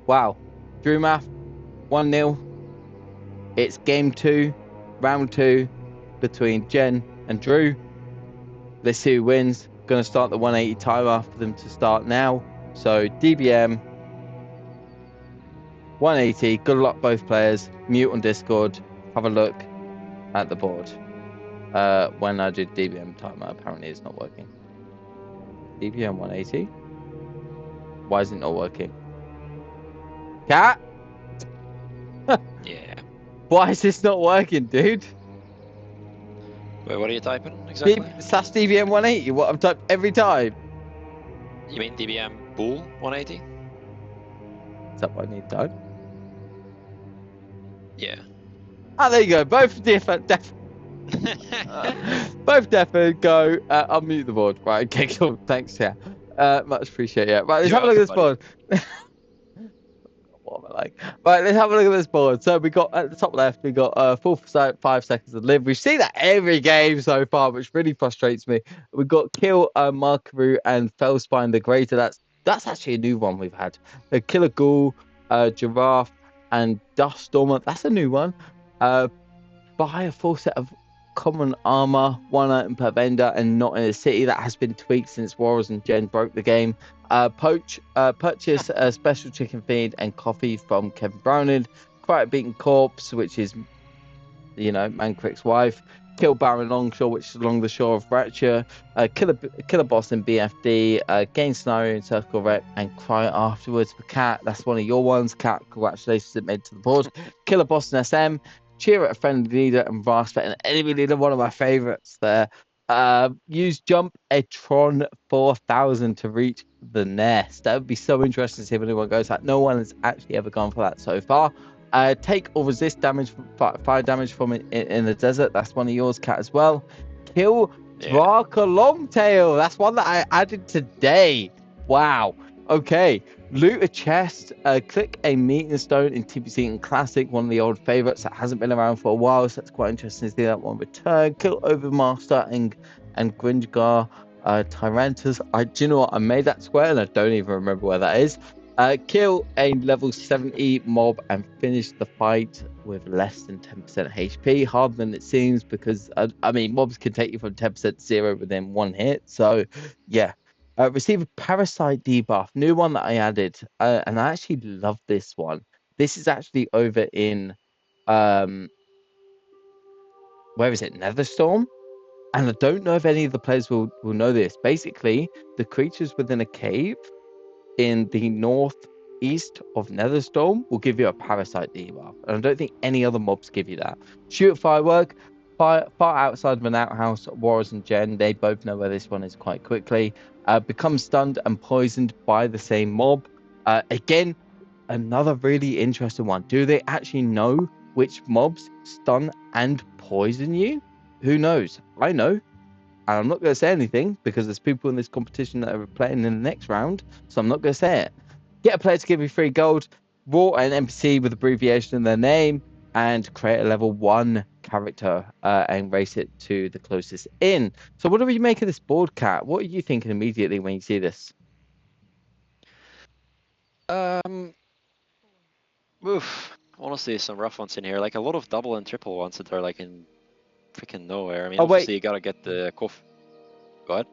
Wow. Drewmatth, 1-0. It's game 2, round 2 between Jen and Drew. Let's see who wins. Going to start the 180 timer for them to start now. So DBM 180. Good luck, both players. Mute on Discord. Have a look at the board. When I did DBM timer, apparently it's not working. DBM 180. Why is it not working? Cat? Yeah. Why is this not working, dude? Wait, what are you typing exactly? SAS DBM 180. What I've typed every time. You mean DBM Bool 180? Is that what I need to type? Yeah. Ah, there you go. Both different. Both definitely go. Unmute the board. Right. Okay. Cool. Thanks. Yeah. Much appreciate it. Right. Let's have a look at this board. What am I like? Right. Let's have a look at this board. So we got at the top left. We got 5 seconds to live. We've seen that every game so far, which really frustrates me. We got Kill, Markaroo, and Felspine the Greater. That's actually a new one we've had. Killer Ghoul, Giraffe, and Dust Stormer. That's a new one. Buy a full set of common armor, 1 item per vendor, and not in a city. That has been tweaked since Warriors and Jen broke the game. Purchase a special chicken feed and coffee from Kevin Browning. Quiet Beaten Corpse, which is, Mancrick's wife. Kill Baron Longshore, which is along the shore of Ratchet. Killer Boss in BFD. Gain Scenario in Circle Rep, and Cry afterwards for Cat. That's one of your ones. Cat, congratulations, it made it to the board. Killer Boss in SM. Cheer at a friendly leader and Rasp an enemy leader, one of my favorites there. Use Jump a Tron 4000 to reach the nest. That would be so interesting to see if anyone goes that. No one has actually ever gone for that so far. Take or resist damage, fire damage from in the desert. That's one of yours, Cat, as well. Kill Draka Longtail. That's one that I added today. Wow. Okay. Loot a chest, click a meeting stone in TPC and Classic, one of the old favorites that hasn't been around for a while, so that's quite interesting to see that one return. Kill Overmaster and Gringar, Tyrantus. Do you know what? I made that square and I don't even remember where that is. Kill a level 70 mob and finish the fight with less than 10% HP. Harder than it seems because, mobs can take you from 10% to 0 within one hit. So, yeah. Receive a parasite debuff, new one that I added, and I actually love this one. This is actually over in, where is it? Netherstorm, and I don't know if any of the players will know this. Basically, the creatures within a cave in the northeast of Netherstorm will give you a parasite debuff, and I don't think any other mobs give you that. Shoot a firework. Far outside of an outhouse, Warriors and Jen, they both know where this one is quite quickly. Become stunned and poisoned by the same mob. Again, another really interesting one. Do they actually know which mobs stun and poison you? Who knows? I know. And I'm not going to say anything because there's people in this competition that are playing in the next round. So I'm not going to say it. Get a player to give you 3 gold. Raw an NPC with abbreviation in their name. And create a level 1 character and race it to the closest inn. So what do we make of this board, Cat? What are you thinking immediately when you see this? Honestly, some rough ones in here. Like a lot of double and triple ones that are like in freaking nowhere. I mean, Oh, obviously wait. you gotta get the cough. Go ahead.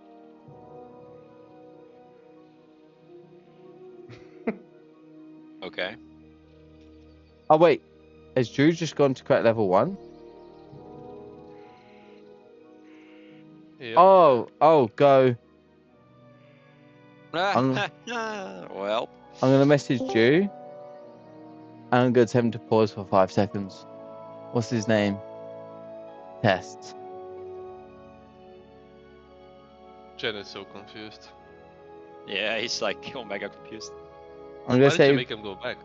Okay. Oh, wait. Has Drew just gone to create level 1? Yep. Oh, go. Well. I'm going to message Drew. And I'm going to tell him to pause for 5 seconds. What's his name? Test. Jen is so confused. Yeah, he's like omega confused. I'm going Why to did you say... make him go back?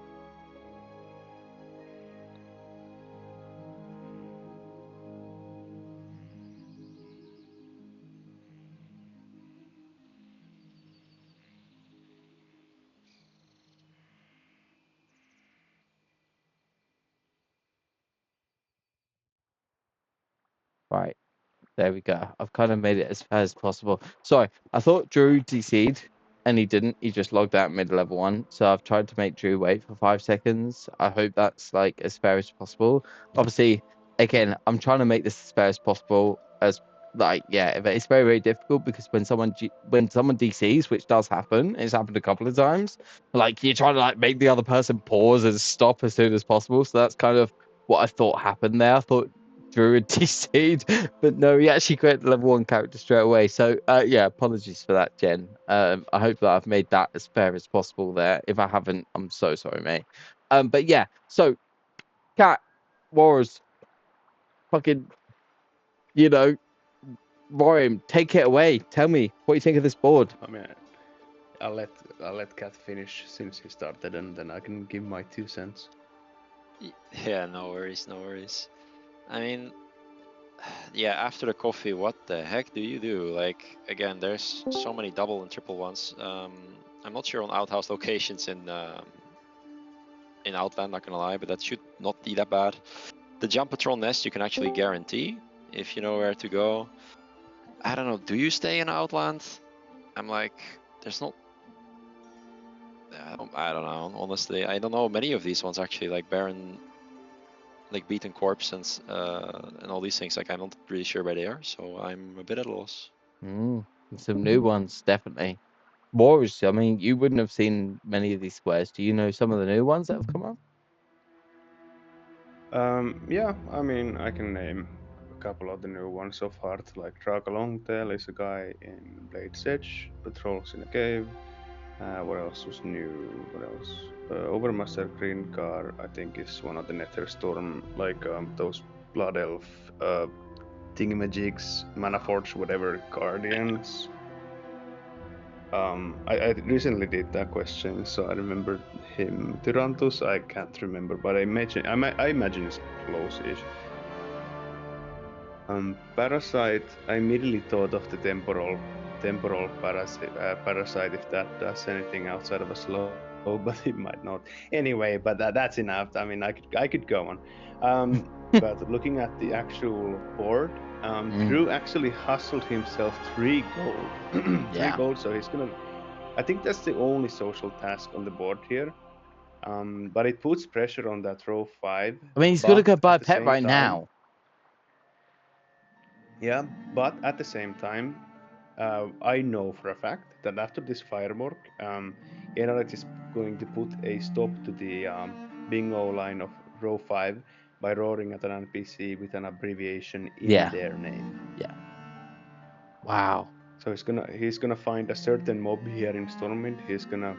Right. There we go. I've kind of made it as fair as possible. Sorry, I thought Drew DC'd and he didn't. He just logged out mid-level 1. So I've tried to make Drew wait for 5 seconds. I hope that's like as fair as possible. Obviously, again, I'm trying to make this as fair as possible. As like, yeah, but it's very, very difficult because when someone DCs, which does happen, it's happened a couple of times. Like you're trying to like make the other person pause and stop as soon as possible. So that's kind of what I thought happened there. I thought Drew had DC'd, but no, he actually created the level 1 character straight away. So yeah, apologies for that, Jen. I hope that I've made that as fair as possible there. If I haven't, I'm so sorry, mate. But yeah, so Cat Wars, fucking, you know, Ryan, take it away. Tell me what you think of this board. I mean, I'll let Kat finish since he started, and then I can give my 2 cents. Yeah, no worries, no worries. I mean, yeah, after the coffee, what the heck do you do? Like, again, there's so many double and triple ones. I'm not sure on outhouse locations in Outland, not gonna lie, but that should not be that bad. The jump patrol nest you can actually guarantee if you know where to go. I don't know, do you stay in Outland? I'm like, there's not... I don't know, honestly. I don't know many of these ones actually, like Baron, like Beaten Corpse and all these things. Like, I'm not really sure where they are, so I'm a bit at a loss. Some new ones, definitely. Wars, I mean, you wouldn't have seen many of these squares. Do you know some of the new ones that have come up? Yeah, I mean, I can name a couple of the new ones of heart, like Draka Longtail is a guy in Blade's Edge, patrols in a cave. What else was new? What else? Overmaster Green Car, I think, is one of the Netherstorm, like those Blood Elf thingamajigs, Manaforge, whatever, Guardians. I recently did that question, so I remember him. Tyrantus, I can't remember, but I imagine it's close-ish. Parasite, I immediately thought of the temporal parasite, if that does anything outside of a slow, but it might not. Anyway, but that's enough. I mean, I could go on. But looking at the actual board, Drew actually hustled himself 3 gold. 3 gold, so he's gonna... I think that's the only social task on the board here. But it puts pressure on that row 5. I mean, he's gonna go buy a pet right now. Yeah, but at the same time, I know for a fact that after this firework, Enalix is going to put a stop to the bingo line of row 5 by roaring at an NPC with an abbreviation in their name. Yeah. Wow. So he's gonna find a certain mob here in Stormwind. He's gonna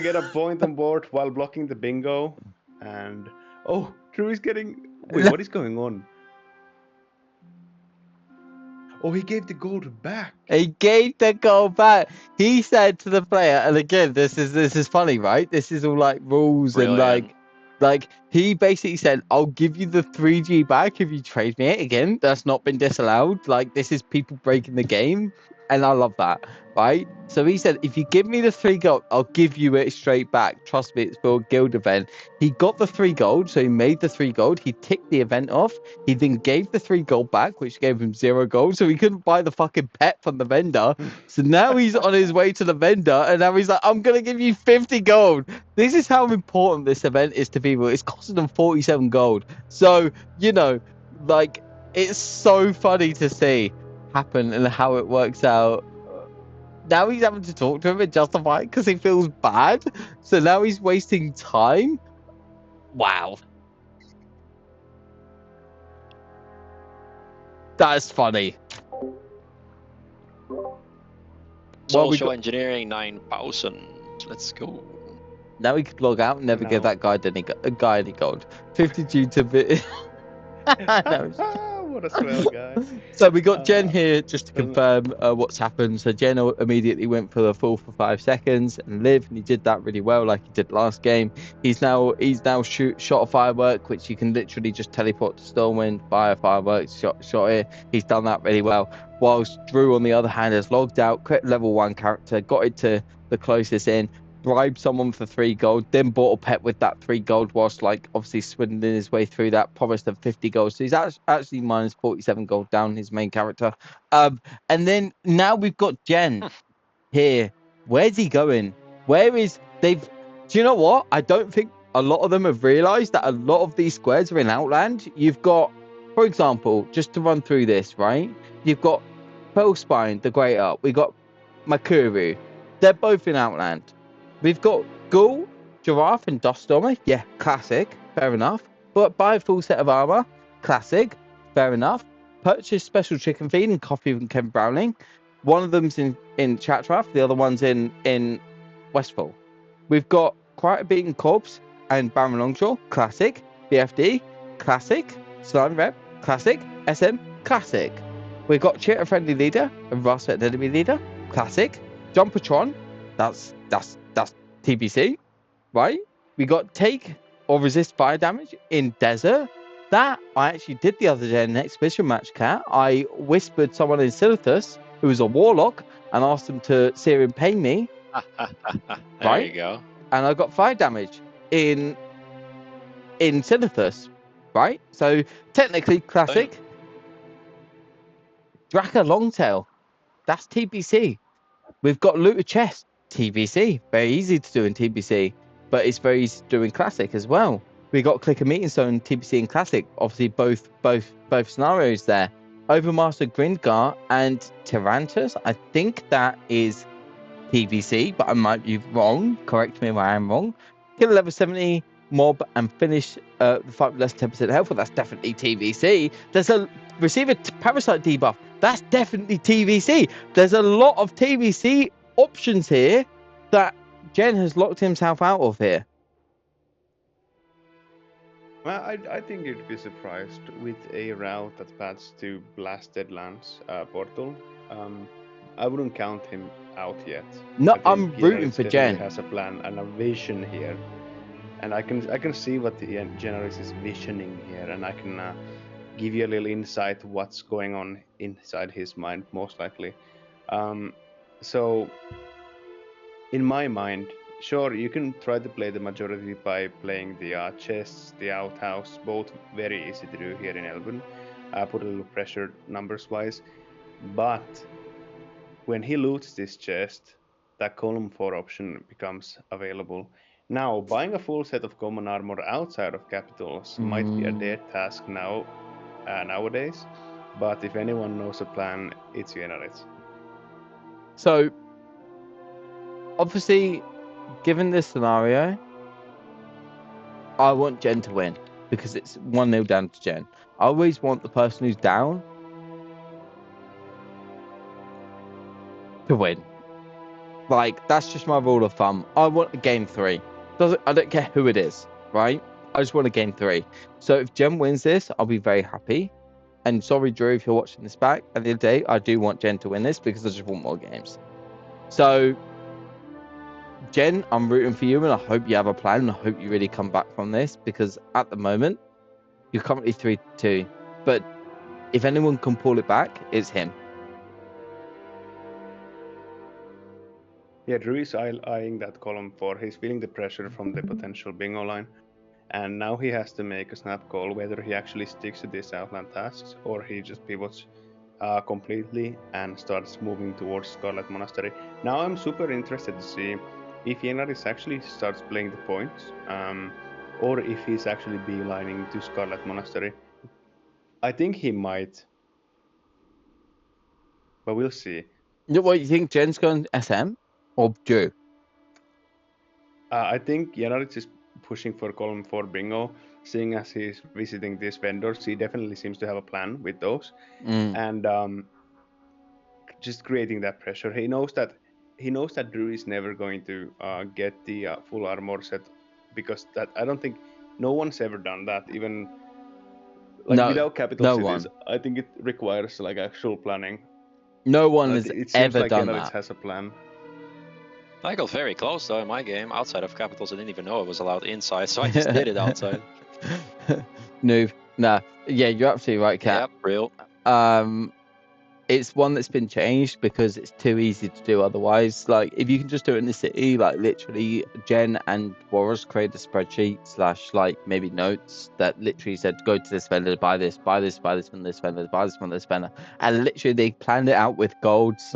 get a point on board while blocking the bingo, and Drew is getting... Wait, what is going on? Oh, he gave the gold back. He gave the gold back. He said to the player, and again, this is funny, right? This is all like rules. Brilliant. And like he basically said, "I'll give you the 3G back if you trade me it again." That's not been disallowed. Like, this is people breaking the game, and I love that, right? So he said, "If you give me the 3 gold, I'll give you it straight back. Trust me, it's for a guild event." He got the 3 gold, so he made the 3 gold. He ticked the event off. He then gave the 3 gold back, which gave him 0 gold, so he couldn't buy the fucking pet from the vendor. So now he's on his way to the vendor, and now he's like, "I'm gonna give you 50 gold." This is how important this event is to people. It's costing them 47 gold. So, you know, like, it's so funny to see happen and how it works out. Now he's having to talk to him and justify it because he feels bad. So now he's wasting time. Wow. That's funny. Social engineering 9,000. Let's go. Now he could log out and never give that guy any gold. 52 to bit. What a swell guy. So we got Jen here just to confirm what's happened. So Jen immediately went for the full for 5 seconds and lived, and he did that really well, like he did last game. He's now shot a firework, which you can literally just teleport to Stormwind, fire fireworks, shot it. He's done that really well. Whilst Drew, on the other hand, has logged out, created level 1 character, got it to the closest in, bribed someone for 3 gold, then bought a pet with that 3 gold whilst like obviously swindling his way through that, promised them 50 gold. So he's actually minus 47 gold down, his main character. And then now we've got Jen here. Where's he going? Where is they've do you know what? I don't think a lot of them have realized that a lot of these squares are in Outland. You've got, for example, just to run through this, right? You've got Fellspine, the Greater. We got Makuru. They're both in Outland. We've got Ghoul, Giraffe, and Duststormer. Yeah, classic. Fair enough. But buy a full set of armor. Classic. Fair enough. Purchase special chicken feed and coffee from Ken Browning. One of them's in Chatrath, the other one's in Westfall. We've got Quiet Beaten Corpse and Baron Longshaw, classic. BFD, classic. Slime Rep, classic. SM, classic. We've got Cheer a Friendly Leader and Rustlet Enemy Leader, classic. Jumpertron, that's TBC, right? We got Take or Resist Fire Damage in Desert. That I actually did the other day in an exhibition match, Cat. I whispered someone in Silithus who was a warlock and asked them to sear and pain me. There Right? you go. And I got fire damage in Silithus, right? So technically classic. Draka Longtail, that's TBC. We've got Looter Chest, TBC. Very easy to do in TBC, but it's very easy to do in classic as well. We got Clicker Meeting Stone, TBC and classic. Obviously both scenarios there. Overmaster Gringar and Tyrantus. I think that is TBC, but I might be wrong. Correct me if I am wrong. Kill a level 70 mob and finish the fight with less 10% health. Well, that's definitely TBC. There's a receive a parasite debuff. That's definitely TBC. There's a lot of TBC options here that Jen has locked himself out of here. Well, I think you'd be surprised with a route that paths to Blasted Lands portal. I wouldn't count him out yet. No, I think I'm rooting Generis for definitely Jen. has a plan and a vision here, and I can see what the Generis is visioning here, and I can give you a little insight what's going on inside his mind, most likely. So, in my mind, sure, you can try to play the majority by playing the chests, the outhouse, both very easy to do here in Elbun. Put a little pressure numbers-wise, but when he loots this chest, that column 4 option becomes available. Now, buying a full set of common armor outside of capitals might be a dead task nowadays, but if anyone knows a plan, it's Generis. So, obviously, given this scenario, I want Jen to win because it's 1-0 down to Jen. I always want the person who's down to win. Like, that's just my rule of thumb. I want a game 3. I don't care who it is, right? I just want a game 3. So if Jen wins this, I'll be very happy. And sorry, Drew, if you're watching this back. At the end of the day, I do want Jen to win this because I just want more games. So, Jen, I'm rooting for you, and I hope you have a plan, and I hope you really come back from this because at the moment, you're currently 3-2. But if anyone can pull it back, it's him. Yeah, Drew is eyeing that column 4. He's feeling the pressure from the potential bingo line. And now he has to make a snap call whether he actually sticks to these outland tasks or he just pivots completely and starts moving towards Scarlet Monastery. Now I'm super interested to see if Generis actually starts playing the points or if he's actually beelining to Scarlet Monastery. I think he might, but we'll see. What, you think Jen's going SM or Drew? I think Generis is pushing for column 4 bingo, seeing as he's visiting these vendors. He definitely seems to have a plan with those, and just creating that pressure. He knows that Drew is never going to get the full armor set because that I don't think no one's ever done that. Even like without capital cities, I think it requires like actual planning. No one has ever like done Generis that. has a plan. I got very close though in my game. Outside of capitals, I didn't even know it was allowed inside, so I just did it outside. Noob. Nah. Yeah, you're absolutely right, Kat. Yep, real. it's one that's been changed because it's too easy to do otherwise. Like, if you can just do it in the city, like literally Jen and Boris created a spreadsheet / like maybe notes that literally said go to this vendor, buy this from this vendor, buy this from this vendor, and literally they planned it out with gold /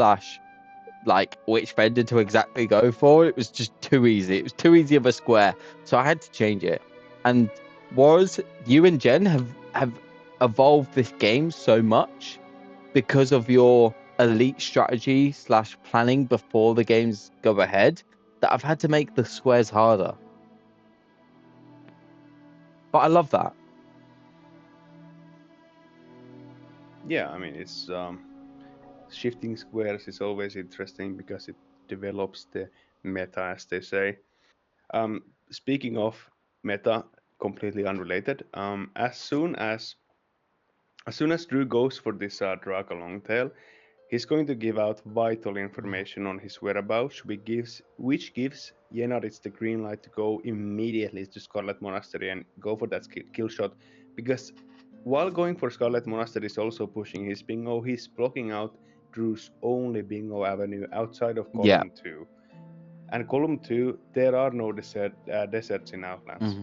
like which vendor to exactly go for. It was just too easy. It was too easy of a square, so I had to change it. And was you and Jen have evolved this game so much because of your elite strategy / planning before the games go ahead that I've had to make the squares harder. But I love that. Yeah, I mean, it's shifting squares is always interesting because it develops the meta, as they say. Speaking of meta, completely unrelated. As soon as Drew goes for this Draka Longtail, he's going to give out vital information on his whereabouts, which gives Yenaric the green light to go immediately to Scarlet Monastery and go for that kill shot. Because while going for Scarlet Monastery is also pushing his bingo, he's blocking out Drew's only bingo avenue outside of Yeah. column 2. And column 2, there are no deserts in Outlands.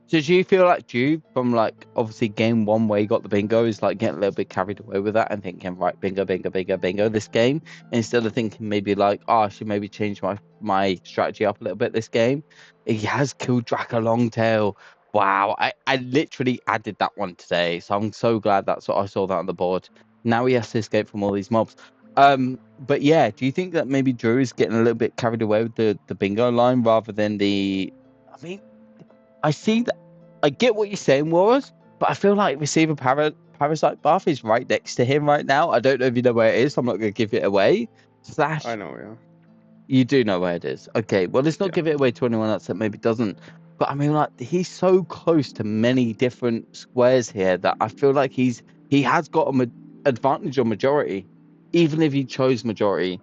So do you feel like Drew, from like obviously game 1 where he got the bingo, is like getting a little bit carried away with that and thinking, right, bingo this game, instead of thinking maybe like, oh, I should maybe change my strategy up a little bit this game? He has killed Draka Longtail. Wow, I literally added that one today, so I'm so glad that's what I saw that on the board. Now he has to escape from all these mobs. But yeah, do you think that maybe Drew is getting a little bit carried away with the bingo line rather than the? I mean, I see that. I get what you're saying, Warren, but I feel like receiver parasite buff is right next to him right now. I don't know if you know where it is. So I'm not going to give it away. I know, yeah. You do know where it is. Okay, well, let's not Yeah. give it away to anyone else that maybe doesn't. But I mean, like, he's so close to many different squares here that I feel like he has got an advantage on majority, even if he chose majority.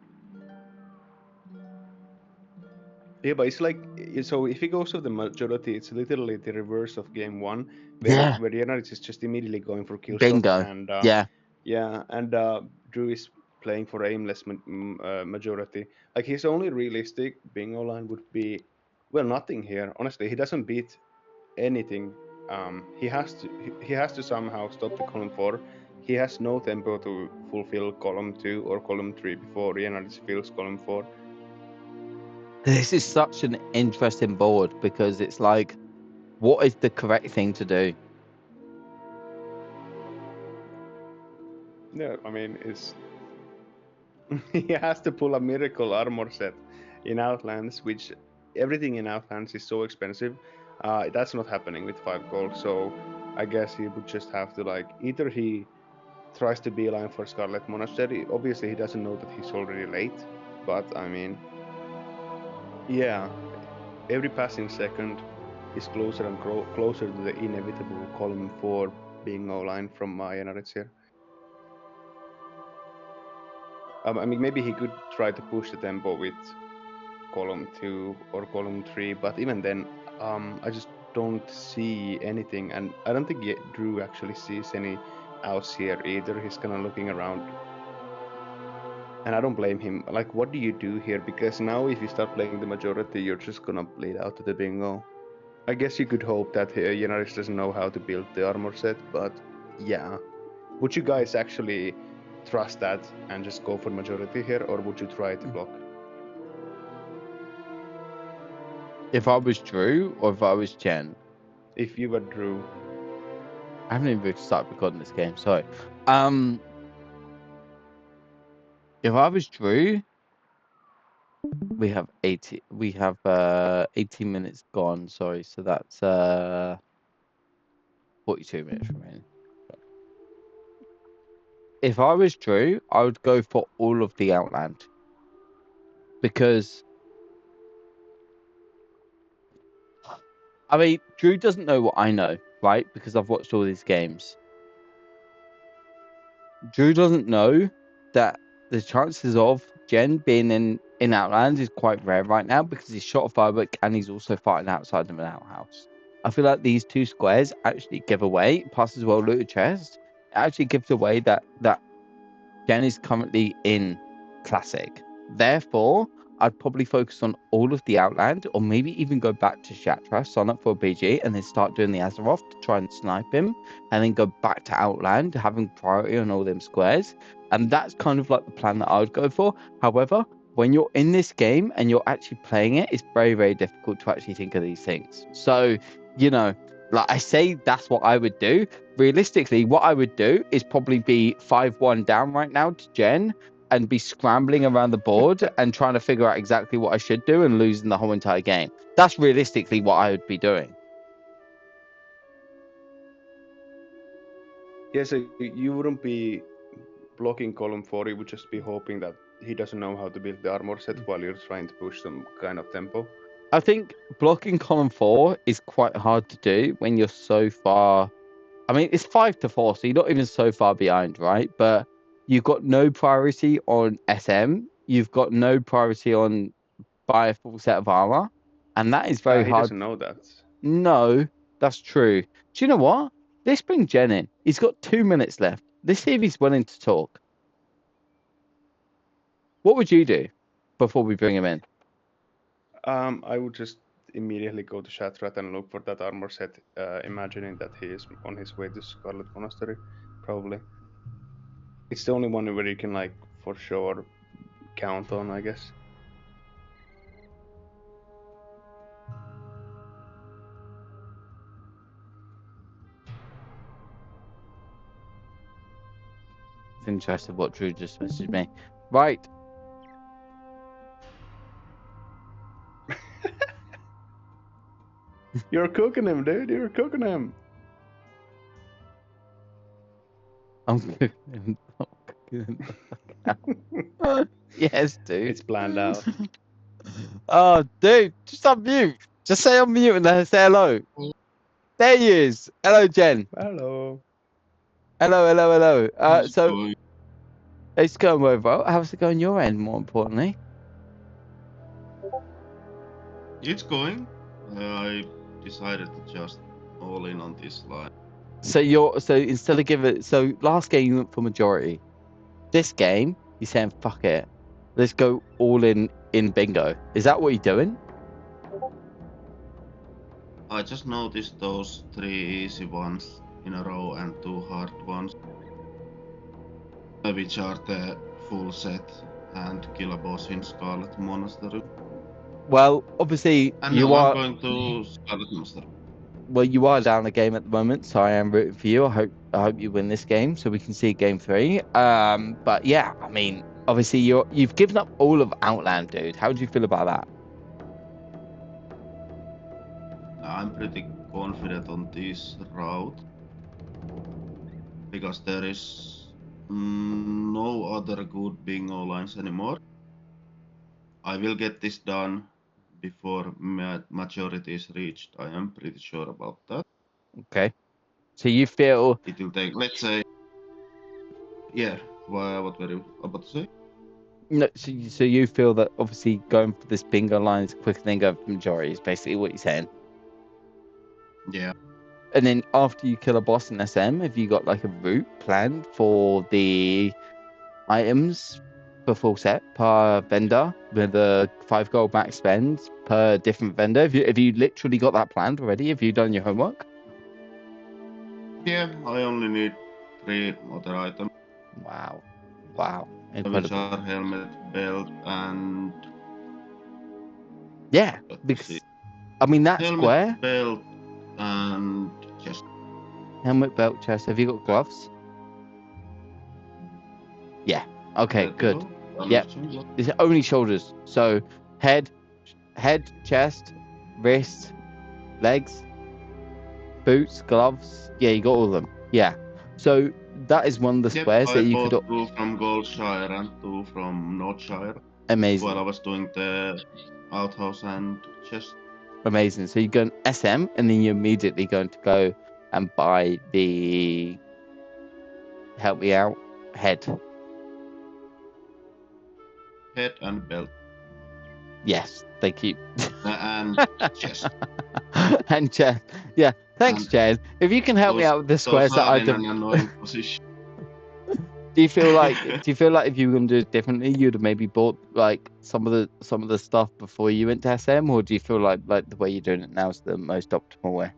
Yeah, but it's like, so if he goes with the majority, it's literally the reverse of game 1, Yeah, where Yenaric is just immediately going for kill shot, bingo. and Yeah. yeah, and Drew is playing for aimless majority. Like, his only realistic bingo line would be, well, nothing here. Honestly, he doesn't beat anything. He has to somehow stop the column 4. He has no tempo to fulfill column 2 or column 3 before Yenaric fills column 4. This is such an interesting board because it's like, what is the correct thing to do? Yeah, I mean, it's he has to pull a miracle armor set in Outlands, which everything in Outlands is so expensive. That's not happening with 5 gold, so I guess he would just have to, like, either he tries to beeline for Scarlet Monastery. Obviously, he doesn't know that he's already late, but I mean, yeah, every passing second is closer and closer to the inevitable column 4 bingo line from Yenaric here. I mean, maybe he could try to push the tempo with column 2 or column 3, but even then, I just don't see anything, and I don't think Drew actually sees any outs here either. He's kind of looking around, and I don't blame him. Like, what do you do here? Because now if you start playing the majority, you're just gonna bleed out to the bingo. I guess you could hope that Yenaric doesn't know how to build the armor set, but yeah. Would you guys actually trust that and just go for majority here, or would you try to block? If I was Drew or if I was Jen? If you were Drew. I haven't even started recording this game, sorry. If I was Drew, we have 18 minutes gone, sorry, so that's 42 minutes remaining. If I was Drew, I would go for all of the Outland. Because I mean, Drew doesn't know what I know, right? Because I've watched all these games. Drew doesn't know that the chances of Jen being in Outland is quite rare right now because he's shot a firework and he's also fighting outside of an outhouse. I feel like these 2 squares actually give away, passes well looted chest, it actually gives away that Jen is currently in Classic. Therefore, I'd probably focus on all of the Outland, or maybe even go back to Shatra, sign up for a BG, and then start doing the Azeroth to try and snipe him, and then go back to Outland, having priority on all them squares. And that's kind of like the plan that I would go for. However, when you're in this game and you're actually playing it, it's very, very difficult to actually think of these things. So, you know, like I say, that's what I would do. Realistically, what I would do is probably be 5-1 down right now to Jen and be scrambling around the board and trying to figure out exactly what I should do and losing the whole entire game. That's realistically what I would be doing. Yeah, so you wouldn't be blocking column 4, you would just be hoping that he doesn't know how to build the armor set while you're trying to push some kind of tempo. I think blocking column 4 is quite hard to do when you're so far. I mean, it's 5-4, so you're not even so far behind, right? But you've got no priority on SM. You've got no priority on buy a full set of armor, and that is very He hard. doesn't know that. No, that's true. Do you know what? Let's bring Jen in. He's got 2 minutes left. Let's see if he's willing to talk. What would you do before we bring him in? I would just immediately go to Shatrat and look for that armor set, imagining that he is on his way to Scarlet Monastery, probably. It's the only one where you can, like, for sure count on, I guess. It's interesting what Drew just messaged me. Right. You're cooking him, dude. You're cooking him. I'm cooking him. Yes, dude. It's planned out. Oh, dude, just unmute. Just say unmute and then say hello. There he is. Hello, Jen. Hello. Hello. So going? it's going well, bro. How's it going your end, more importantly? It's going. I decided to just all in on this line. So instead of giving last game you went for majority. This game, you're saying fuck it. Let's go all in bingo. Is that what you're doing? I just noticed those 3 easy ones in a row and 2 hard ones, which are the full set and kill a boss in Scarlet Monastery. Well, obviously And you now are. I'm going to Scarlet Monastery. Well, you are down a game at the moment, so I am rooting for you. I hope you win this game, so we can see game 3. But yeah, I mean, obviously you've given up all of Outland, dude. How do you feel about that? I'm pretty confident on this route because there is no other good bingo lines anymore. I will get this done before majority is reached. I am pretty sure about that. Okay. So you feel It will take, let's say, yeah. What were you about to say? no. So you feel that obviously going for this bingo line is quicker than going for majority is basically what you're saying. Yeah. And then after you kill a boss in SM, have you got like a route planned for the items for full set per vendor with a 5 gold max spend per different vendor? Have you literally got that planned already? Have you done your homework? Yeah, I only need 3 other items. Wow. Which Incredible. are helmet, belt, and Yeah, because I mean that helmet, square, belt, and chest. helmet, belt, chest. Have you got gloves? Yeah. Okay, good. Yep. It's only shoulders. So head, chest, wrist, legs, boots, gloves. Yeah, you got all of them. Yeah. So that is one of the squares that you could. I bought 2 from Goldshire and 2 from Northshire. Amazing. While I was doing the outhouse and chest. Amazing. So you go in SM, and then you're immediately going to go and buy the. Help me out. Head. Head and belt. Yes, thank you. And chest. And chest. Yeah, thanks, And Jen. If you can help me out with the squares that I in don't. an annoying position. Do you feel like if you were gonna do it differently, you'd have maybe bought like some of the stuff before you went to SM, or do you feel like the way you're doing it now is the most optimal way?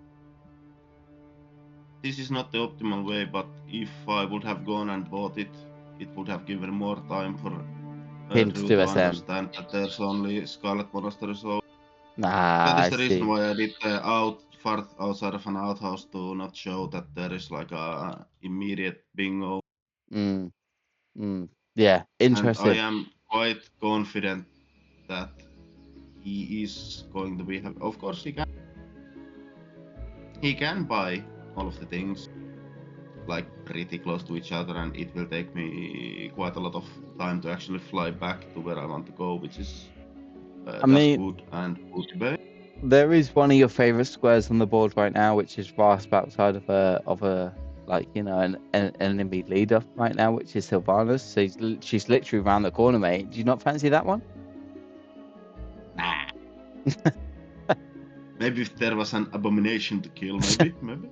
This is not the optimal way, but if I would have gone and bought it, it would have given more time for Him to Drew do to SM. understand that there's only Scarlet Monastery. So Ah, that is I the see. reason why I did the fart outside of an outhouse to not show that there is like a immediate bingo. Yeah, And I interesting. am quite confident that he is going to be happy. Of course, he can buy all of the things like pretty close to each other, and it will take me quite a lot of time to actually fly back to where I want to go, which is I mean, Dashwood and Booty Bay. there is one of your favorite squares on the board right now, which is vast outside of a like an enemy leader right now, which is Sylvanas. So she's literally around the corner, mate. Do you not fancy that one? Nah. Maybe if there was an abomination to kill, maybe.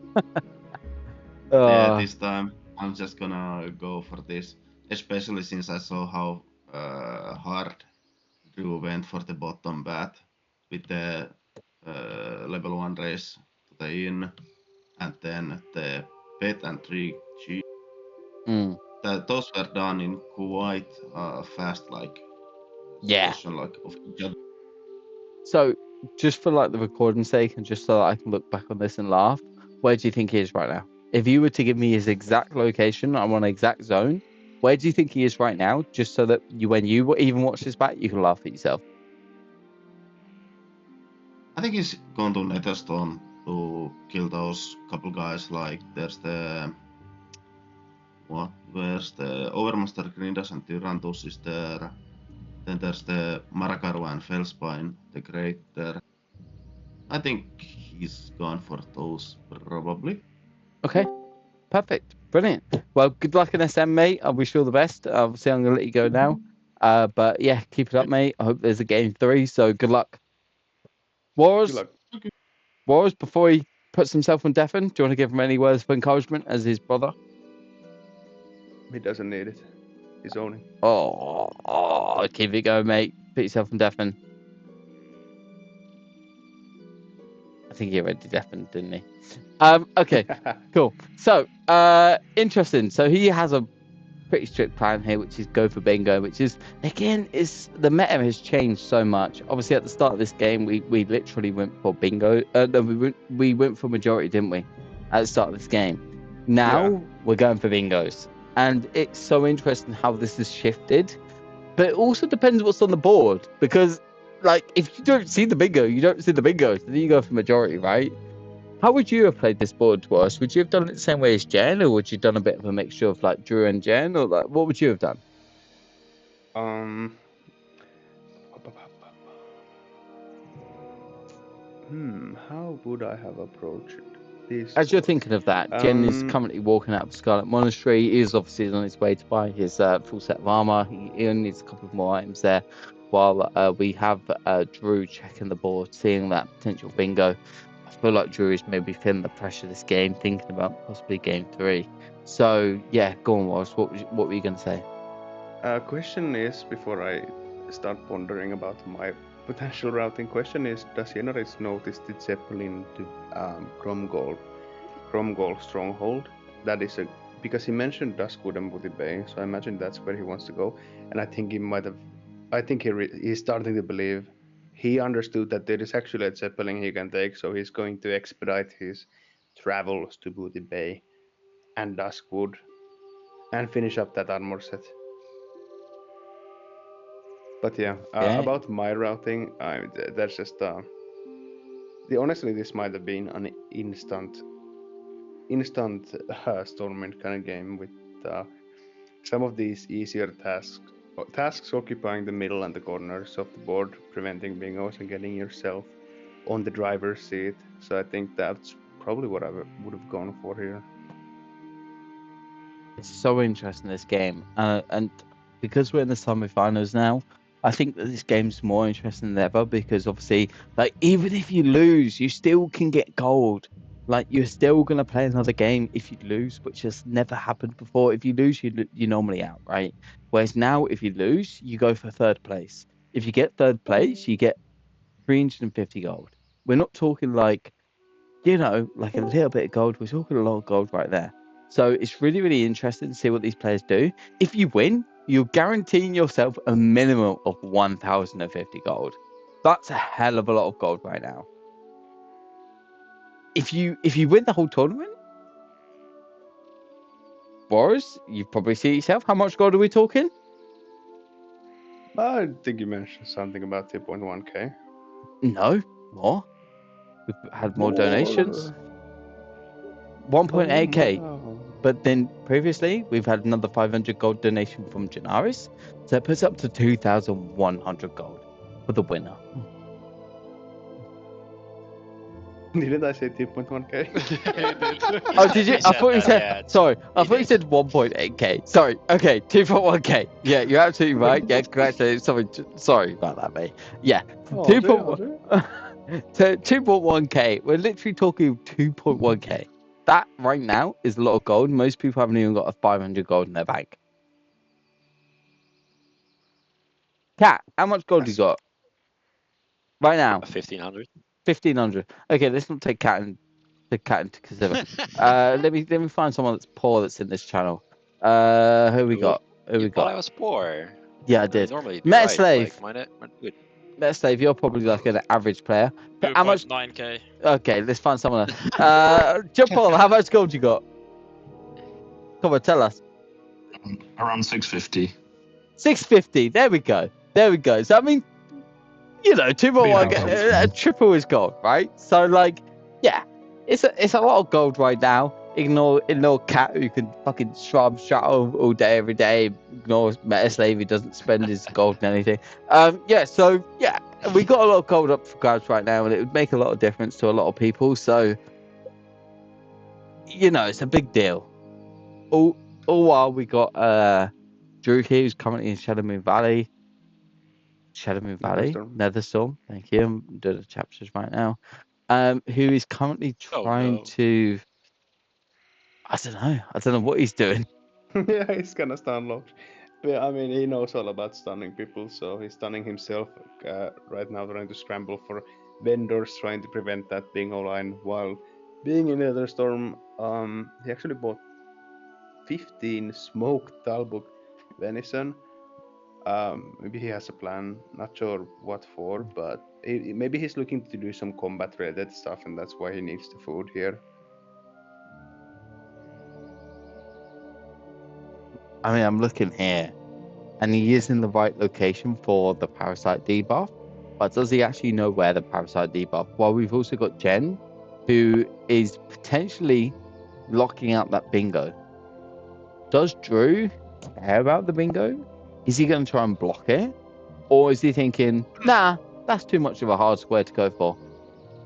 Yeah, this time I'm just gonna go for this, especially since I saw how hard Drew went for the bottom bat with the level 1 race to the inn, and then the pet and 3G. Those were done in quite fast, Yeah. succession, of each other. So, just for like the recording sake, and just so that I can look back on this and laugh, where do you think he is right now? If you were to give me his exact location, I want an exact zone. Where do you think he is right now? Just so that when you even watch this back, you can laugh at yourself. I think he's gone to Netherstone to kill those couple guys. Like there's the where's the Overmaster Grindas and Tyrantus is there. Then there's the Marakaru and Felspine, the Great there. I think he's gone for those probably. Okay, perfect, brilliant. Well, good luck in SM, mate. I wish you all the best. Obviously, I'm gonna let you go now. But yeah, keep it up, mate. I hope there's a game 3. So good luck. Good luck. Wars, before he puts himself on deafen, do you want to give him any words of encouragement as his brother? He doesn't need it. He's owning. Oh, keep it going, mate. Put yourself on deafen. I think he already deafened, didn't he? Okay, cool. So, interesting. So he has a pretty strict plan here, which is go for bingo, which is, again, the meta has changed so much. Obviously, at the start of this game, we literally went for bingo. No, we went for majority, didn't we? At the start of this game. Now we're going for bingos, and it's so interesting how this has shifted. But it also depends what's on the board, because like if you don't see the bingo, you don't see the bingo. So then you go for majority, right? How would you have played this board to us? Would you have done it the same way as Jen, or would you have done a bit of a mixture of like Drew and Jen, or like what would you have done? How would I have approached this? As you're thinking of that, Jen is currently walking out of Scarlet Monastery. He is obviously on his way to buy his full set of armor. He only needs a couple of more items there. While we have Drew checking the board, seeing that potential bingo. I feel like Drew is maybe feeling the pressure of this game, thinking about possibly game 3. So yeah, go on, Wallace. What were you going to say? Question is, before I start pondering about my potential routing, question is, does Yenaris notice the Zeppelin to Cromgol stronghold? That is because he mentioned Duskwood and Booty Bay, so I imagine that's where he wants to go. And I think he might have. I think he's starting to believe. He understood that there is actually a Zeppelin he can take, so he's going to expedite his travels to Booty Bay and Duskwood and finish up that armor set. But yeah, about my routing, that's just honestly, this might have been an instant Stormwind kind of game with some of these easier tasks occupying the middle and the corners of the board, preventing bingos and getting yourself on the driver's seat. So I think that's probably what I would have gone for here. It's so interesting, this game, and because we're in the semi-finals now, I think that this game's more interesting than ever, because obviously, like, even if you lose, you still can get gold. Like, you're still gonna play another game if you lose, which has never happened before. If you lose, you're normally out, right? Whereas now, if you lose, you go for third place. If you get third place, you get 350 gold. We're not talking like, like a little bit of gold. We're talking a lot of gold right there. So it's really, really interesting to see what these players do. If you win, you're guaranteeing yourself a minimum of 1,050 gold. That's a hell of a lot of gold right now. If you win the whole tournament, Boris, you probably see it yourself. How much gold are we talking? I think you mentioned something about 2.1k. No, more. We've had more donations. 1.8k. Wow. But then previously, we've had another 500 gold donation from Janaris. So it puts up to 2,100 gold for the winner. Didn't I say 2.1k? Oh, did you? He I said thought you that, said. yeah. Sorry, I He thought you did. said 1.8k. Sorry. Okay, 2.1k. Yeah, you're absolutely right. Yeah, congratulations. Sorry about that, mate. Yeah, Oh, 2.1. 2.1k. We're literally talking 2.1k. That right now is a lot of gold. Most people haven't even got a 500 gold in their bank. Cat, how much gold you got right now? 1,500. 1,500. Okay, let's not take cat into consideration. Let me find someone that's poor that's in this channel. Who we got? Who You we thought got? I was poor. Yeah, I I did. normally do Meta right. Slave. Like, mine good. Meta Slave, you're probably like an average player. But how much? 2.9k. Okay, let's find someone else. Jump on. How much gold you got? Come on, tell us. Around 650. 650. There we go. There we go. So I mean, 2.1, Yeah. triple is gold, right? So like, yeah, it's a lot of gold right now. Ignore Cat, who can fucking shut all day every day. Ignore Meta Slave, who doesn't spend his gold on anything. Yeah, so yeah, we got a lot of gold up for grabs right now, and it would make a lot of difference to a lot of people. So it's a big deal. All while we got Drew here, who's currently in Shadow Moon Valley. Netherstorm. Netherstorm. Thank you. I'm doing the chapters right now. Who is currently Oh, trying no. to. I don't know what he's doing. Yeah, he's gonna stun locked. But I mean, he knows all about stunning people, so he's stunning himself right now, trying to scramble for vendors, trying to prevent that bingo line while being in Netherstorm. He actually bought 15 smoked Talbuk venison. Maybe he has a plan, not sure what for, but maybe he's looking to do some combat related stuff, and that's why he needs the food here. I mean, I'm looking here, and he is in the right location for the parasite debuff. But does he actually know where the parasite debuff? Well, we've also got Jen, who is potentially locking out that bingo. Does Drew care about the bingo? Is he going to try and block it? Or is he thinking, nah, that's too much of a hard square to go for?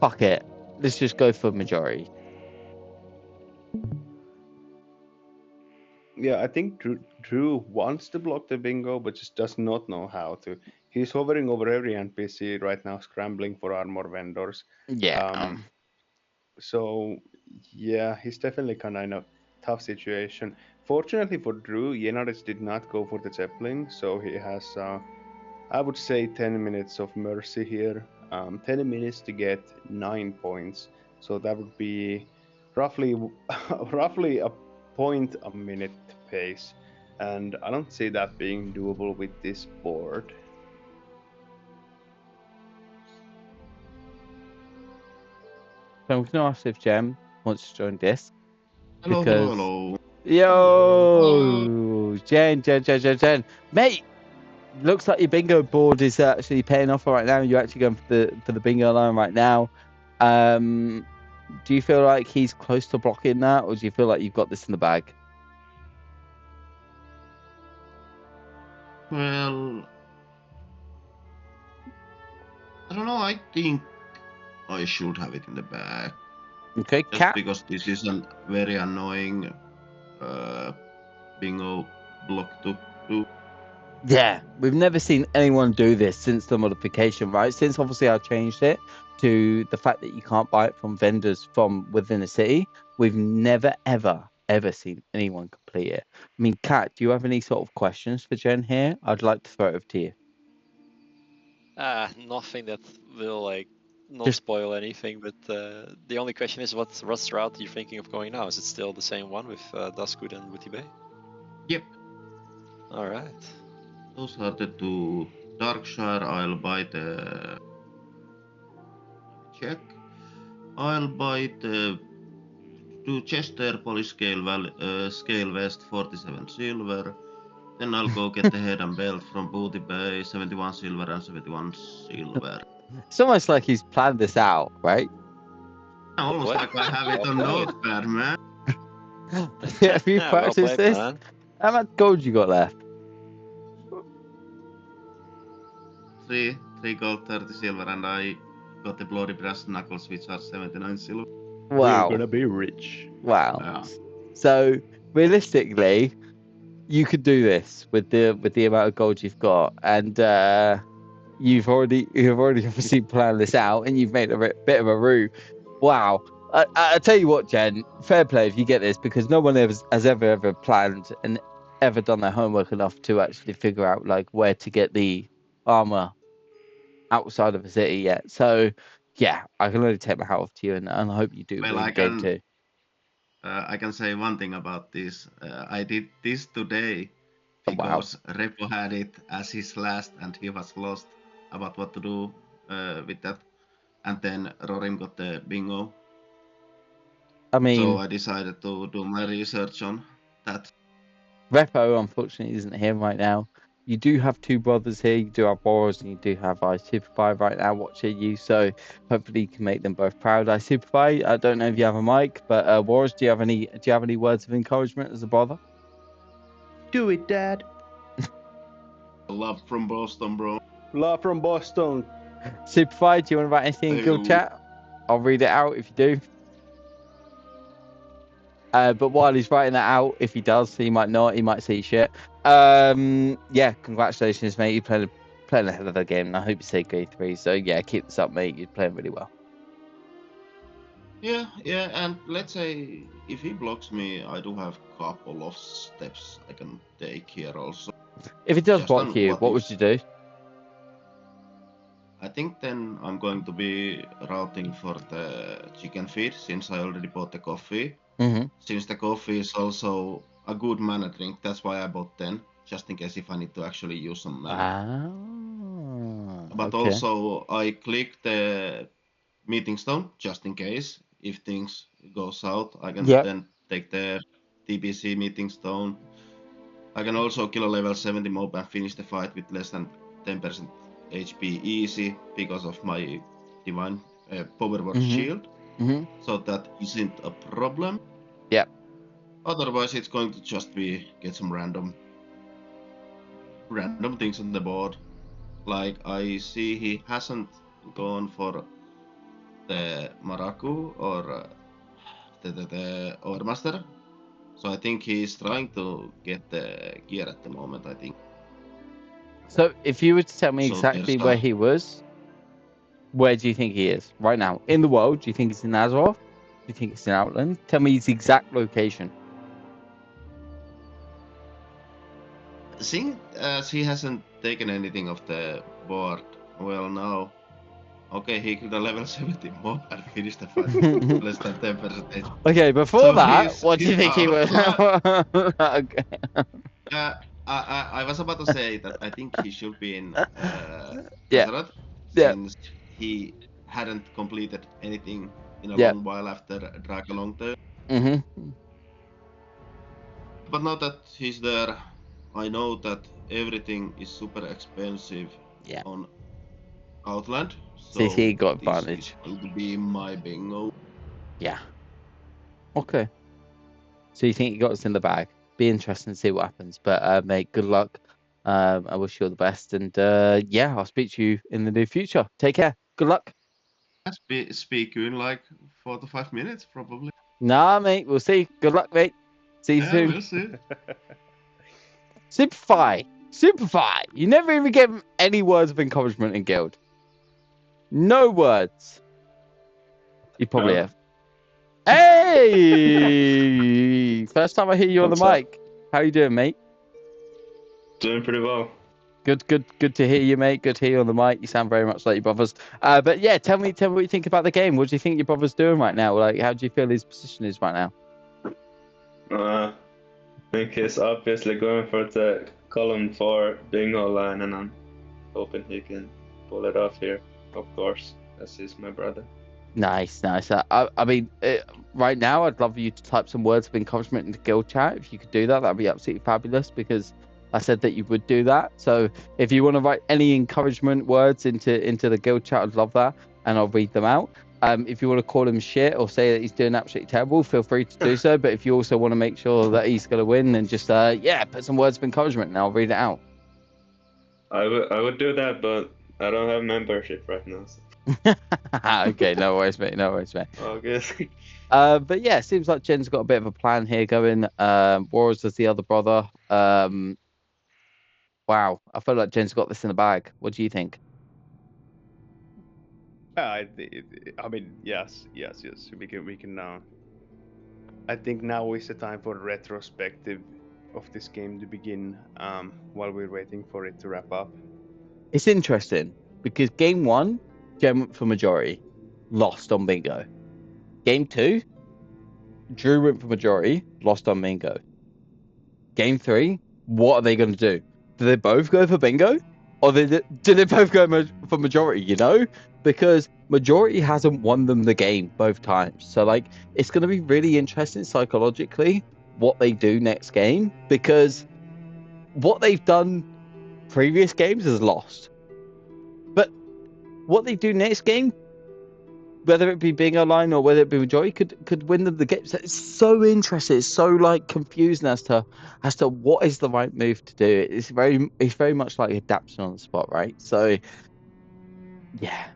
Fuck it. Let's just go for majority. Yeah, I think Drew wants to block the bingo, but just does not know how to. He's hovering over every NPC right now, scrambling for armor vendors. Yeah. So yeah, he's definitely kind of in a tough situation. Fortunately for Drew, Yenaris did not go for the Zeppelin, so he has, I would say, 10 minutes of mercy here. 10 minutes to get 9 points, so that would be roughly roughly a point a minute pace, and I don't see that being doable with this board. So I'm going to ask if Jem wants to join this. Hello, Because- hello, hello. Yo, Jen. Mate, looks like your bingo board is actually paying off right now. You're actually going for the bingo line right now. Do you feel like he's close to blocking that, or do you feel like you've got this in the bag? Well, I don't know. I think I should have it in the bag. Okay, Just Cat. because this is a very annoying bingo block to do. Yeah, we've never seen anyone do this since the modification, right? Since obviously I changed it to the fact that you can't buy it from vendors from within a city. We've never, ever seen anyone complete it. I mean, Kat, do you have any sort of questions for Jen here? I'd like to throw it over to you. Nothing that will like not Just- spoil anything, but the only question is what route are you thinking of going now? Is it still the same one with Duskud and Wooty Bay? Yep, Alright. those are the two. Darkshire, I'll buy the. Check. I'll buy the. To Chester Polish Scale West 47 silver. Then I'll go get the head and belt from Booty Bay 71 silver and 71 silver. It's almost like he's planned this out, right? Almost What? like I have it on Well played. notepad, man. Have you Well practiced played, this? man. How much gold you got left? 3 gold, 30 silver, and I got the bloody brass knuckles, which are 79 silver. Wow. We're gonna be rich. Wow. Yeah. So realistically, you could do this with the amount of gold you've got, and you've already obviously planned this out, and you've made a bit of a route. Wow. I tell you what, Jen, fair play if you get this, because no one has ever planned and ever done their homework enough to actually figure out like where to get the armor outside of a city yet. So yeah, I can only take my hat off to you, and I hope you do Well, win I the game can too. I can say one thing about this. I did this today Oh, wow. because Repo had it as his last, and he was lost about what to do with that. And then Rorim got the bingo, I mean, so I decided to do my research on that. Repo, unfortunately, isn't here right now. You do have two brothers here. You do have Boros and you do have I Superfly right now watching you. So hopefully you can make them both proud. I Superfly, I don't know if you have a mic, but Boros, do you have any words of encouragement as a brother? Do it, Dad. Love from Boston, bro. Love from Boston. Superfly, do you want to write anything in guild Hey, chat? I'll read it out if you do. But while he's writing that out, if he does, he might not. He might say shit. Yeah, congratulations, mate. You're playing a hell of a game, and I hope you say grade 3. So yeah, keep this up, mate. You're playing really well. Yeah, and let's say if he blocks me, I do have a couple of steps I can take here also. If he does Just block on you, what what if. would you do? I think then I'm going to be routing for the chicken feed since I already bought the coffee. Mm-hmm. Since the coffee is also a good mana drink, that's why I bought 10, just in case if I need to actually use some mana. But Okay. also I click the meeting stone just in case if things go south. I can then take the TBC meeting stone. I can also kill a level 70 mob and finish the fight with less than 10% HP easy because of my divine power word shield. Mm-hmm. So that isn't a problem. Yep. Otherwise, it's going to just be get some random things on the board. Like I see he hasn't gone for the Maraku or the Overmaster. So I think he's trying to get the gear at the moment, I think. So if you were to tell me So exactly there's where he was, where do you think he is right now in the world? Do you think it's in Azeroth? Do you think it's in Outland? Tell me his exact location. Seeing as he hasn't taken anything off the board, well now, okay, he killed a level 70 mob and finished the fight with less than 10%. Okay, before So that, he's what do you think he was? Okay. I was about to say that I think he should be in Yeah. Azeroth, Yeah. since he hadn't completed anything in a Yeah. long while after Drag a Long Term. Mm-hmm. But now that he's there, I know that everything is super expensive on Outland. So CC got this advantage. is going to be my bingo. Yeah. Okay. So you think you got us in the bag? Be interesting to see what happens. But mate, good luck. I wish you all the best. And yeah, I'll speak to you in the near future. Take care. Good luck. Speak you in like 4 to 5 minutes, probably. Nah, mate. We'll see. Good luck, mate. See you soon. We'll see. Superfly, Superfly. You never even get any words of encouragement in Guild. No words. You probably No. have. Hey! First time I hear you on the What's up? mic. How you doing, mate? Doing pretty well. Good to hear you, mate. Good to hear you on the mic. You sound very much like your brothers. But yeah, tell me what you think about the game. What do you think your brother's doing right now? Like, how do you feel his position is right now? I think he's obviously going for the column 4 bingo line, and I'm hoping he can pull it off here, of course, as he's my brother. Nice. I mean, right now, I'd love you to type some words of encouragement into guild chat. If you could do that, that'd be absolutely fabulous, because I said that you would do that. So if you want to write any encouragement words into the guild chat, I'd love that, and I'll read them out. If you want to call him shit or say that he's doing absolutely terrible, feel free to do so. But if you also want to make sure that he's going to win, then just put some words of encouragement, and I'll read it out. I would do that, but I don't have membership right now. So. Okay, no worries, mate. No worries, mate. Oh, good. But yeah, it seems like Jen's got a bit of a plan here going. Warriors as the other brother. Wow, I feel like Jen's got this in the bag. What do you think? I mean, yes. We can. I think now is the time for the retrospective of this game to begin. While we're waiting for it to wrap up. It's interesting because game 1, Jen went for majority, lost on bingo. Game 2, Drew went for majority, lost on bingo. Game 3, what are they going to do? Do they both go for bingo? Or do they both go for majority, you know? Because majority hasn't won them the game both times. So, like, it's going to be really interesting psychologically what they do next game. Because what they've done previous games is lost. But what they do next game, whether it be bingo line or whether it be majority, could win them the game. So it's so interesting. It's so like confusing as to what is the right move to do. It's very much like adapting on the spot, right? So yeah.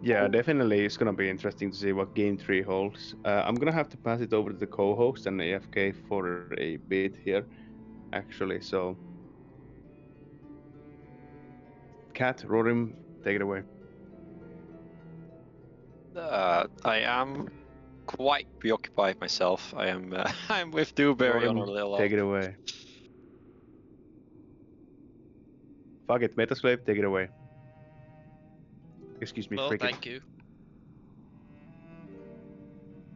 Yeah, definitely. It's gonna be interesting to see what game 3 holds. I'm gonna have to pass it over to the co-host and AFK for a bit here, actually. So, Kat, Rorim, take it away. I am quite preoccupied myself. I am. I'm with Dewberry on a little. Take it away. Fuck it, Metaslave, take it away. Excuse me, No, Frigate. thank you.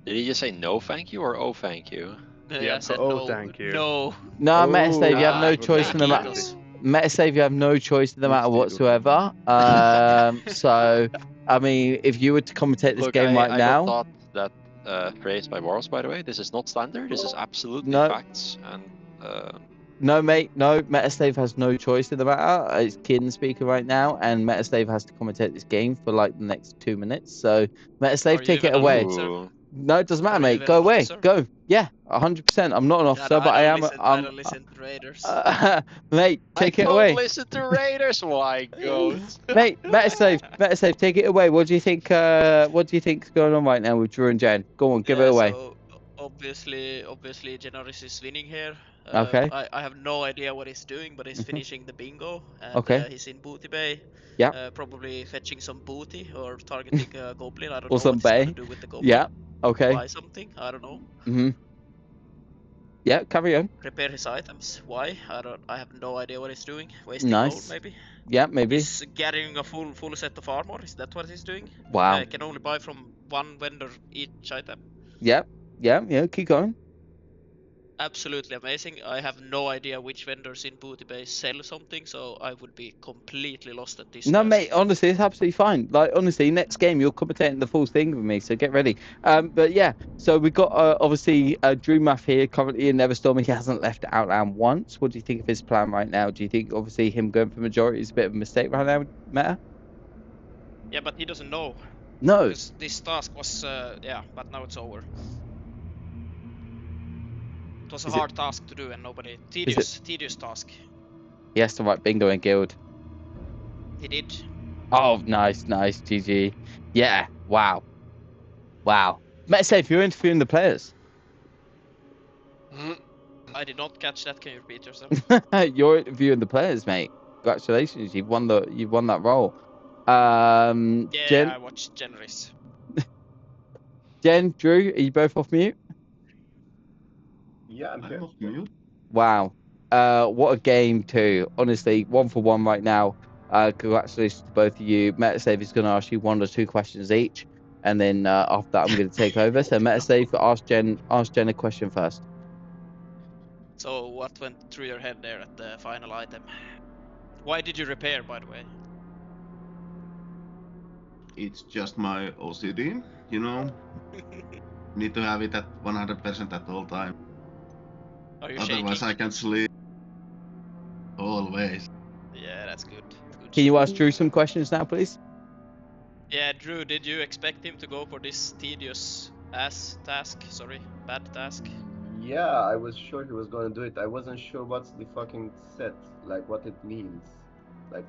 Did he just say no, thank you, or oh, thank you? Yeah, I said oh, no. thank you. No. No, Oh, Metasave, you have no ah, choice in the matter. Eagles. Metasave, you have no choice in the matter Yes, you do. whatsoever. So I mean, if you were to commentate this Look, game right I now, got taught that phrase by Warcraft, by the way. This is not standard. This is absolutely No. facts. And no, mate, no, Metaslave has no choice in the matter. It's Kin speaking right now, and Metaslave has to commentate this game for like the next 2 minutes. So, Metaslave, Are you take it even an away. officer? ooh, No, it doesn't matter, Are you mate. even Go an away. officer? Go. Yeah, 100%. I'm not an officer, but I am. I don't listen to Raiders. Mate, take I it don't away. listen to Raiders. Why, goat? Mate, Metaslave, take it away. What do you think? What do you think's going on right now with Drew and Jen? Go on, give it away. So obviously, Genoris is winning here. Okay. I have no idea what he's doing, but he's finishing the bingo, and Okay. he's in Booty Bay. Yeah. Probably fetching some booty or targeting a goblin. I don't Or know some what he's gonna bay. do with the goblin. Yeah. Okay. Buy something. I don't know. Yeah. Carry on. Repair his items. Why? I have no idea what he's doing. Wasting Nice. gold, maybe. Yeah. Maybe. He's getting a full set of armor. Is that what he's doing? Wow. I can only buy from one vendor each item. Yeah. Keep going. Absolutely amazing. I have no idea which vendors in Booty Bay sell something, so I would be completely lost at this. No, mate. Honestly, it's absolutely fine. Like, honestly, next game you're commentating the full thing with me, so get ready. But yeah, so we got obviously Drewmatth here currently in Neverstorm. He hasn't left Outland once. What do you think of his plan right now? Do you think obviously him going for majority is a bit of a mistake right now, Meta? Yeah, but he doesn't know. No. Because this task was but now it's over. It was a hard task to do and nobody tedious task. He has to write bingo in guild. He did. Oh, nice, GG. Yeah, wow. Metasafe, you're interviewing the players. I did not catch that. Can you repeat yourself? You're interviewing the players, mate. Congratulations, you've won that role. Yeah, I watched Generis. Jen, Drew, are you both off mute? Yeah, I'm here. I'm off mute. Wow. What a game too. Honestly, 1-for-1 right now. Congratulations to both of you. Metasave is going to ask you 1 or 2 questions each, and then after that, I'm going to take over. So Metasave, ask Jen a question first. So what went through your head there at the final item? Why did you repair, by the way? It's just my OCD, you know. Need to have it at 100% at all time. Are you Otherwise, shaking? I can't sleep. Always. Yeah, that's good. Good Can you shit. ask Drew some questions now, please? Yeah, Drew, did you expect him to go for this tedious bad task? Yeah, I was sure he was gonna do it. I wasn't sure what's the fucking set, like what it means. Like,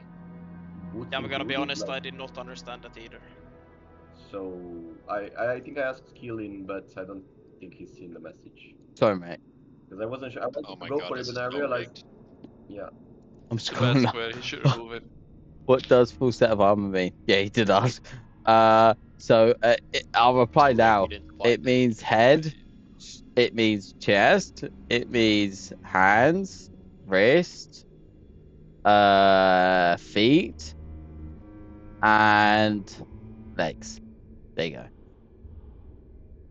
would Yeah, he I'm gonna do be it? honest, Like, I did not understand that either. so I think I asked Keelan, but I don't think he's seen the message. Sorry, mate. Because I wasn't sure. I wanted Oh to my go god, for it, this and is I so realized, rigged. yeah. I'm It's a bad scrolling square. He should up. remove it. What does full set of armor mean? Yeah, he did ask. I'll reply Too bad now. you didn't It find means head. It means chest. It means hands, wrist, feet, and legs. There you go.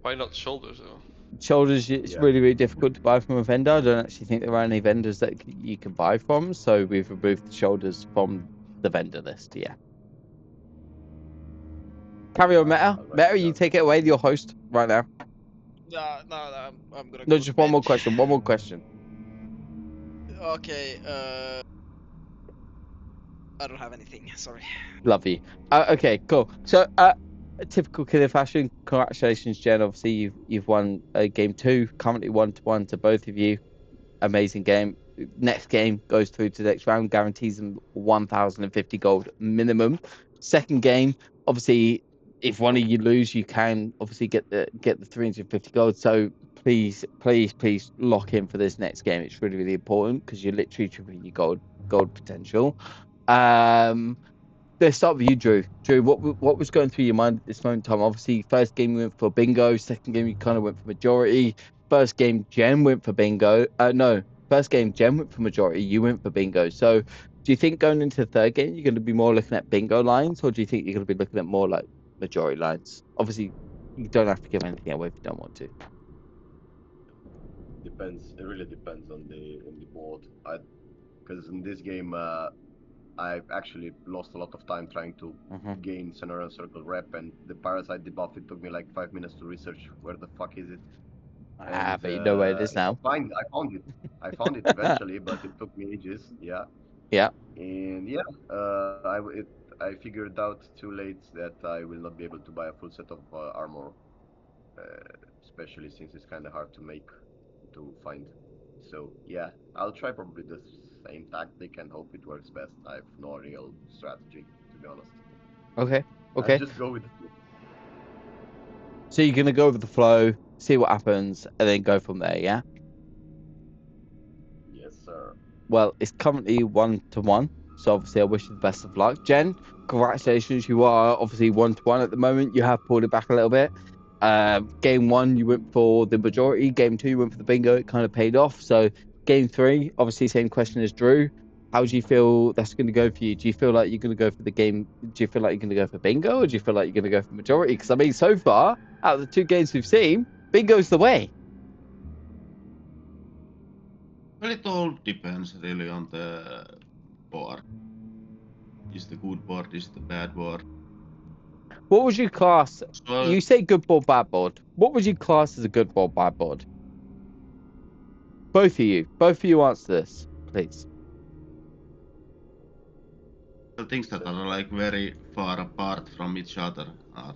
Why not shoulders though? Shoulders, it's Yeah. really, really difficult to buy from a vendor. I don't actually think there are any vendors that you can buy from, so we've removed the shoulders from the vendor list. Yeah. Carry on, Meta. I'll write Meta, it you down. take it away. Your host right now. No, I'm gonna No, go to just one more bed. question. One more question. Okay, I don't have anything, sorry. Love you. Okay, cool. So, a typical killer fashion. Congratulations, Jen. Obviously, you've won game 2. Currently 1-1 to both of you. Amazing game. Next game goes through to the next round. Guarantees them 1,050 gold minimum. Second game, obviously, if one of you lose, you can obviously get the 350 gold. So please lock in for this next game. It's really, really important because you're literally tripling your gold potential. Let's start with you, Drew. Drew, what was going through your mind at this moment in time? Obviously, first game you went for bingo. Second game you kind of went for majority. First game Jen went for bingo. No, first game Jen went for majority. You went for bingo. So, do you think going into the third game you're going to be more looking at bingo lines, or do you think you're going to be looking at more like majority lines? Obviously, you don't have to give anything away if you don't want to. Depends. It really depends on the board. Because in this game, I've actually lost a lot of time trying to gain Scenario Circle rep, and the Parasite debuff, it took me like 5 minutes to research where the fuck is it. And But you know where it is now. I found it. I found it eventually, but it took me ages. Yeah. Yeah. And yeah, I figured out too late that I will not be able to buy a full set of armor, especially since it's kind of hard to find. So yeah, I'll try probably the same tactic and hope it works best. I have no real strategy, to be honest. Okay. I'll just go with the flow. So you're gonna go with the flow, see what happens, and then go from there. Yeah. Yes, sir. Well, it's currently 1-1, so obviously I wish you the best of luck. Jen, congratulations. You are obviously 1-1 at the moment. You have pulled it back a little bit. Game 1, you went for the majority. Game 2, you went for the bingo. It kind of paid off. So game 3, obviously same question as Drew. How do you feel that's going to go for you? Do you feel like you're going to go for the game? Do you feel like you're going to go for bingo, or do you feel like you're going to go for majority? Because I mean, so far out of the 2 games we've seen, bingo's the way. Well, it all depends really on the board. Is the good board, is the bad board? What would you class? So, You say good board, bad board. What would you class as a good board, bad board? Both of you answer this, please. the things that are like very far apart from each other are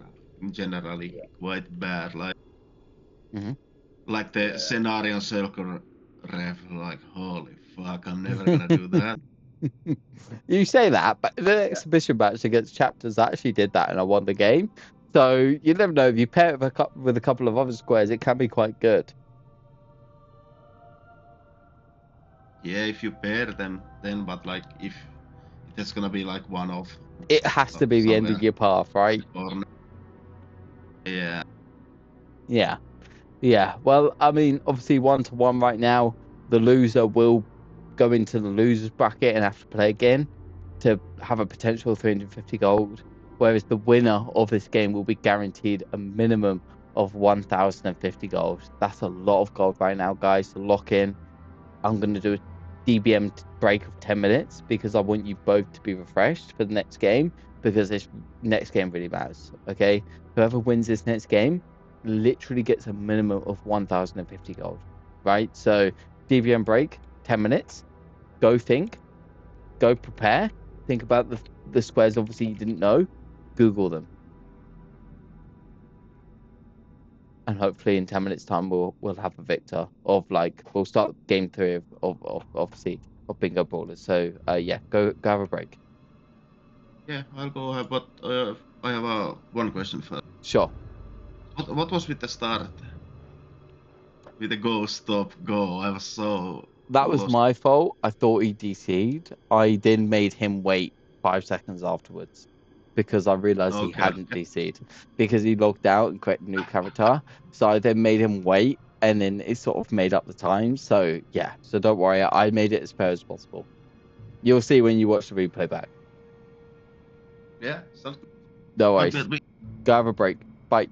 generally quite bad. Like the Scenario Circle ref, like holy fuck, I'm never gonna do that. You say that, but the exhibition match against Chapters actually did that, and I won the game. So you never know. If you pair it with a couple of other squares, it can be quite good. Yeah, if you pair them, then but like if it's gonna be like one off. It has to be the end of somewhere your path, right? or yeah. Yeah. Yeah. Well, I mean, obviously 1-1 right now. The loser will go into the losers bracket and have to play again to have a potential 350 gold. Whereas the winner of this game will be guaranteed a minimum of 1,050 gold. That's a lot of gold right now, guys, to lock in. I'm going to do a DBM break of 10 minutes because I want you both to be refreshed for the next game because this next game really matters. Okay. Whoever wins this next game literally gets a minimum of 1,050 gold. Right. So DBM break, 10 minutes. Go think, go prepare. Think about the squares obviously you didn't know. Google them. And hopefully in 10 minutes time we'll have a victor of we'll start game 3 of obviously of Bingo Brawlers. So yeah, go have a break. Yeah, I'll go ahead, but I have one question first. Sure. What was with the start? With the go, stop, go. I was so That was lost. my fault. I thought he DC'd. I then made him wait 5 seconds afterwards because I realized he Okay. hadn't DC'd because he logged out and created a new character. So I then made him wait and then it sort of made up the time. So yeah, so don't worry. I made it as fair as possible. You'll see when you watch the replay back. Yeah, sounds good. No Might worries. be- Go have a break. Bye.